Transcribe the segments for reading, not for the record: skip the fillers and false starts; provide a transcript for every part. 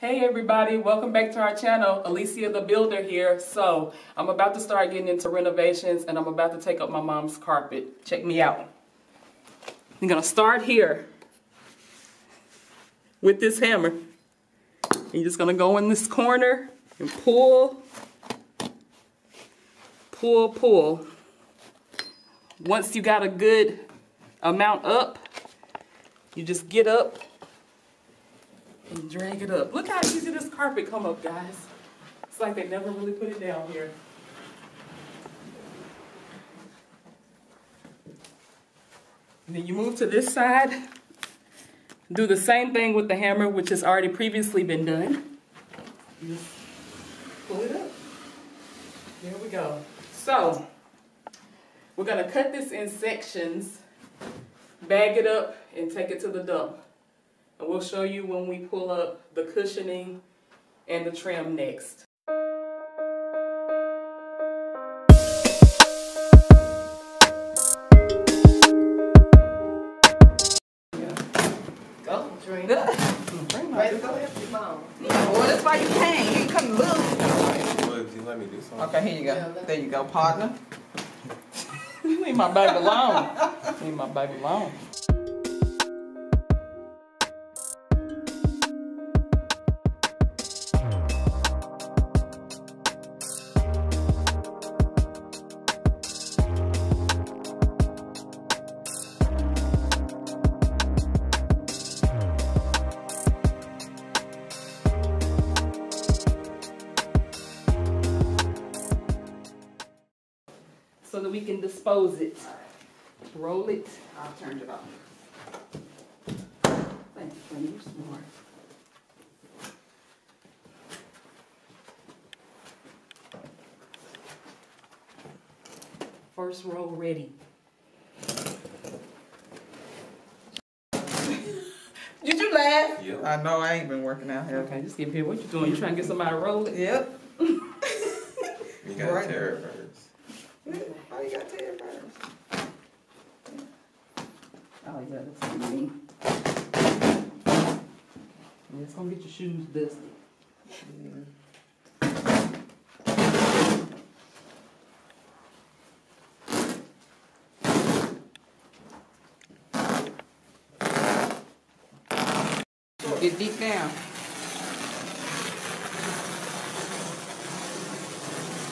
Hey everybody, welcome back to our channel. Alicia the Builder here. So I'm about to start getting into renovations and I'm about to take up my mom's carpet. Check me out. I'm gonna start here with this hammer. You're just gonna go in this corner and pull. Once you got a good amount up, you just get up and drag it up. Look how easy this carpet come up, guys. It's like they never really put it down here. And then you move to this side. Do the same thing with the hammer, which has already previously been done. Just pull it up. There we go. So, we're gonna cut this in sections, bag it up, and take it to the dump. And we'll show you when we pull up the cushioning and the trim next. Go, drink. Go Ready to go help your mom. Well, that's why you came. You couldn't look. You let me do something. Okay, here you go. There you go, partner. Leave my baby alone. Leave my baby alone. So that we can dispose it. Roll it. I'll turn it off. Thank you, friend. You're smart. First roll ready. Did you laugh? Yep. I know I ain't been working out here. Okay, just get here. What you doing? You trying to get somebody to roll it? Yep. You gotta Right. tear it first. Why you gotta tear it first? I like that. That's what you mean. Yeah, it's gonna get your shoes dusty. Get deep down.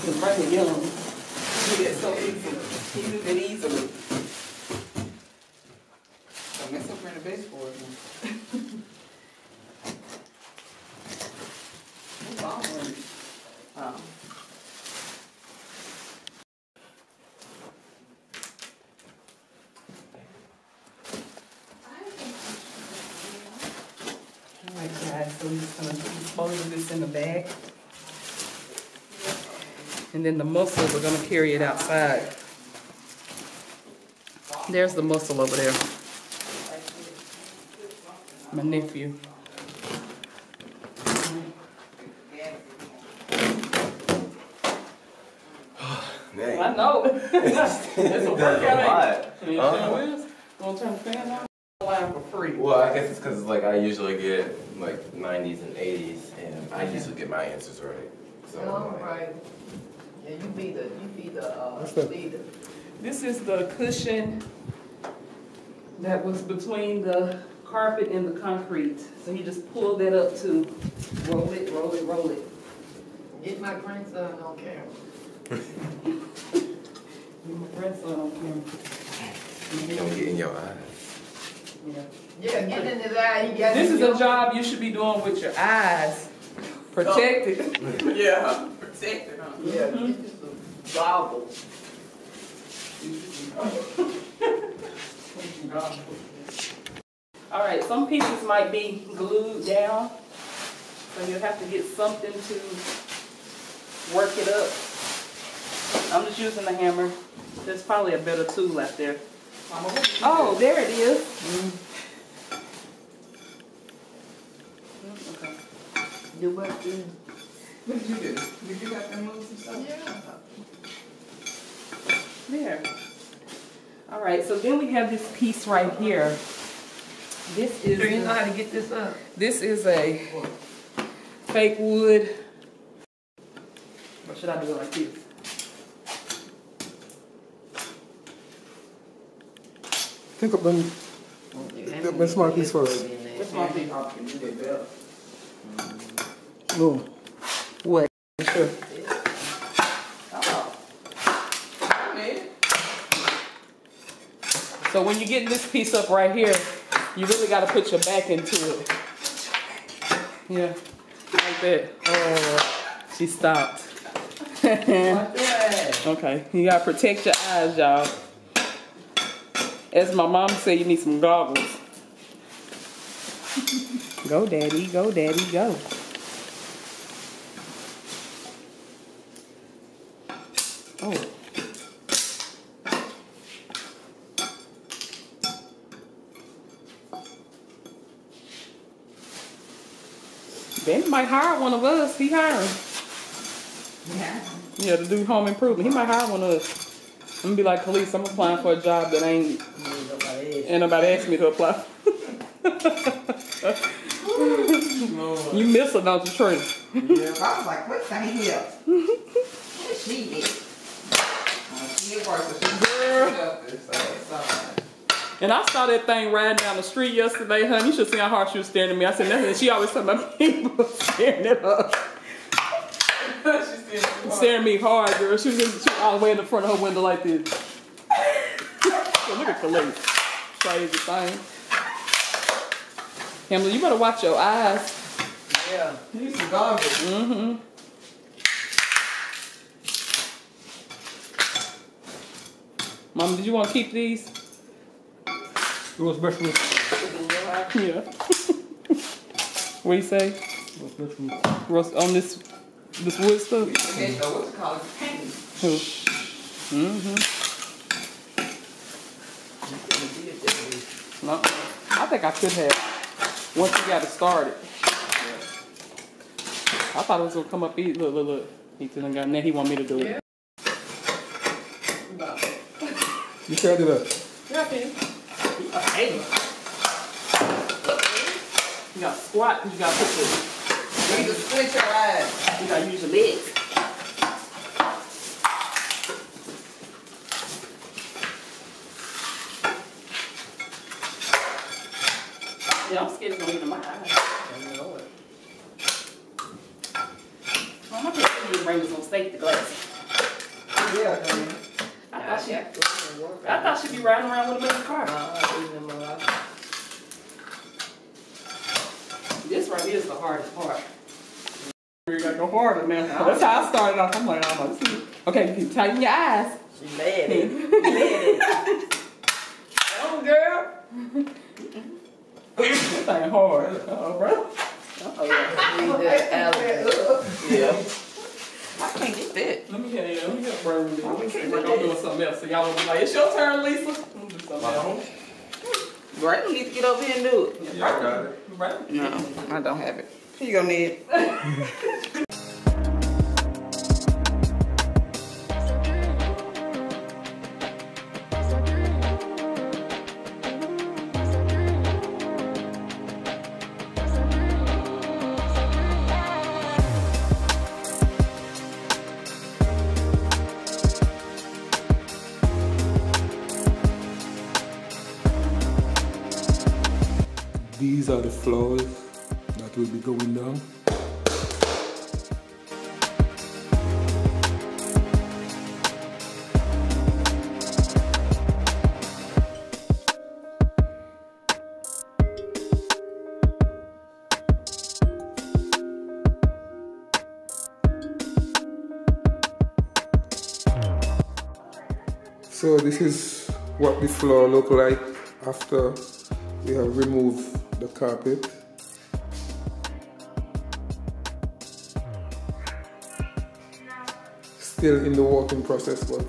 It's right here, yellow. Yeah, so easy. He do that easily. Don't mess up in the baseboard now. What's all work? Oh. Alright guys, so we're just gonna dispose of this in the bag. And then the muscle, we're gonna carry it outside. There's the muscle over there. My nephew. Dang. I know. It's a workout. That's a lot. It sure is. Wanna turn the fan on? Line for free. Well, I guess it's because like I usually get like 90s and 80s, and I usually get my answers right. So All right. Yeah, you be the leader. This is the cushion that was between the carpet and the concrete. So you just pull that up to roll it, roll it, roll it. Get my grandson on camera. Get my grandson on camera. you don't get in your eyes. Yeah. Yeah, get in his eye. He got This is your- a job you should be doing with your eyes protected. Yeah. Protected, huh? Yeah, get you some goggles. All right, some pieces might be glued down, so you'll have to get something to work it up. I'm just using the hammer. There's probably a better tool out there. Oh, there it is. Okay. Do what? What did you do? Did you have to move some stuff? Yeah. There. All right, so then we have this piece right here. This is. Do you know how to get this up? This is a fake wood. Or should I do it like this? Think of them. The small piece first. This might be how you do that better. No. What? Sure. So when you're getting this piece up right here, you really got to put your back into it. Yeah, like that. Oh, she stopped. Okay, you got to protect your eyes, y'all. As my mom said, you need some goggles. Go, daddy, go, daddy, go. Oh. Ben might hire one of us. He hiring. Yeah, to do home improvement. He might hire one of us. I'm gonna be like, police, I'm applying for a job that ain't nobody asked me to apply. You miss her, don't you, Trey? Yeah, I was like, what the hell? What she did? She did work, but And I saw that thing riding down the street yesterday, honey. You should see how hard she was staring at me. I said, nothing. She always talking about people staring at her. Staring at me hard, girl. She was all the way in the front of her window like this. So look at Khalid. Crazy thing. Hamlet, you better watch your eyes. yeah, you need some goggles. Mm-hmm. Mom, did you want to keep these? Roast breadfruit. Yeah. What do you say? Roast breadfruit. Roast on this wood stuff? Okay, so what's it called? Paint. Who? Mm-hmm. No, I think I could have. Once you got it started. I thought it was going to come up easy. Look, look, look. He done got Nedd. He want me to do it. You can't do that. Yeah, I can. You got to squat. You got to put the... You need to split your eyes. You got to use your legs. Yeah, I'm scared it's going to get in my eyes. I know it. Well, I'm going to bring me some safety glasses. Yeah, I thought she'd be riding around with them in the car. This right here is the hardest part. You gotta go harder now. That's how I started off. I'm like, oh, this is... Okay, you can tighten your eyes. She mad at it. Come on, girl. This thing hard. Uh-oh, bro. Yeah. I can't get that. Let me get bro. I'm doing something else. So y'all will be like, it's your turn, Lisa. I'm gonna do something else. Right, you need to get over here and do it. Yeah, I got it. Right? No, I don't have it. Here you go, Nedd. These are the floors that will be going down. So this is what the floor look like after we have removed the carpet. Still in the working process, but